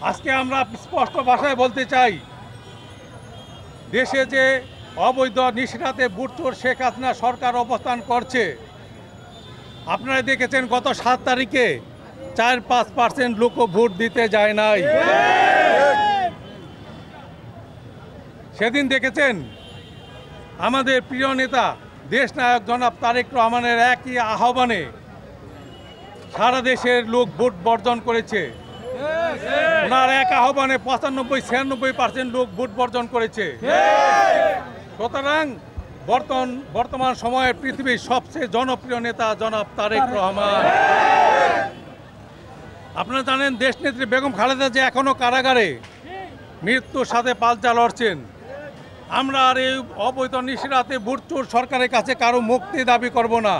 আজকে আমরা স্পষ্ট ভাষায় বলতে চাই, দেশে যে অবৈধ নিশিরাতে বুটচোর শেখ হাসিনা সরকার অবস্থান করছে, আপনারা দেখেছেন গত 7 তারিখে 4-5% লোকও ভোট দিতে যায় নাই। সেদিন দেখেছেন আমাদের প্রিয় নেতা দেশনায়ক জনাব তারেক রহমানের একই আহ্বানে সারা দেশের লোক ভোট বর্জন করেছে। ওনার এক আহ্বানে 95-96% লোক ভোট বর্জন করেছে। সুতরাং বর্তমান সময়ে পৃথিবীর সবচেয়ে জনপ্রিয় নেতা জনাব তারেক রহমান। আপনারা জানেন দেশনেত্রী বেগম খালেদা যে এখনো কারাগারে মৃত্যুর সাথে পাল্টা লড়ছেন। আমরা আর এই অবৈধ নিশিরাতে বুটচোর সরকারের কাছে কারো মুক্তি দাবি করব না।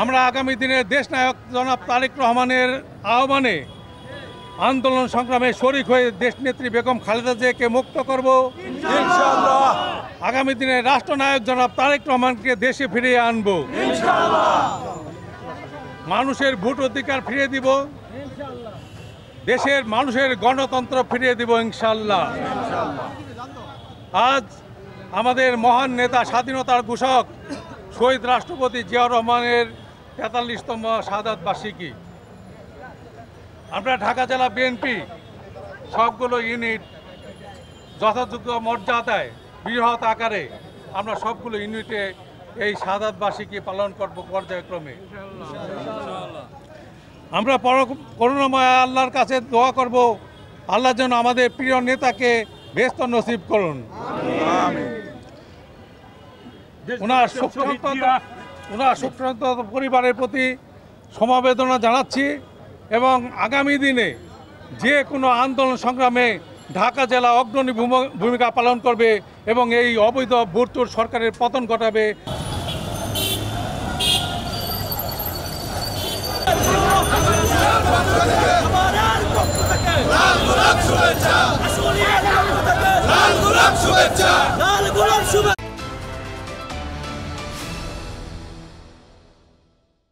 আমরা আগামী দিনে দেশনায়ক জনাব তারেক রহমানের আহ্বানে আন্দোলন সংগ্রামে শরিক হয়ে দেশনেত্রী বেগম খালেদা জিয়াকে মুক্ত করব ইনশাআল্লাহ। আগামী দিনে রাষ্ট্রনায়ক জনাব তারেক রহমানকে দেশে ফিরিয়ে আনব ইনশাআল্লাহ। মানুষের ভোট অধিকার ফিরিয়ে দিব, দেশের মানুষের গণতন্ত্র ফিরিয়ে দিব ইনশাআল্লাহ। আজ আমাদের মহান নেতা স্বাধীনতার ঘোষক শহীদ রাষ্ট্রপতি জিয়াউর রহমানের 43তম শাহাদাত বার্ষিকী। আমরা ঢাকা জেলা বিএনপি সবগুলো ইউনিট যথাযোগ্য মর্যাদায় বৃহৎ আকারে আমরা সবগুলো ইউনিটে এই শাহাদাত বার্ষিকী পালন করব পর্যায়ক্রমে। আমরা করুণাময় আল্লাহর কাছে দোয়া করব, আল্লাহ যেন আমাদের প্রিয় নেতাকে বেহেশত নসিব করুন। ওনার শোকসন্তপ্ত পরিবারের প্রতি সমবেদনা জানাচ্ছি এবং আগামী দিনে যে কোনো আন্দোলন সংগ্রামে ঢাকা জেলা অগ্রণী ভূমিকা পালন করবে এবং এই অবৈধ বুটচোর সরকারের পতন ঘটাবে। লাল গোলাপ শুভেচ্ছা।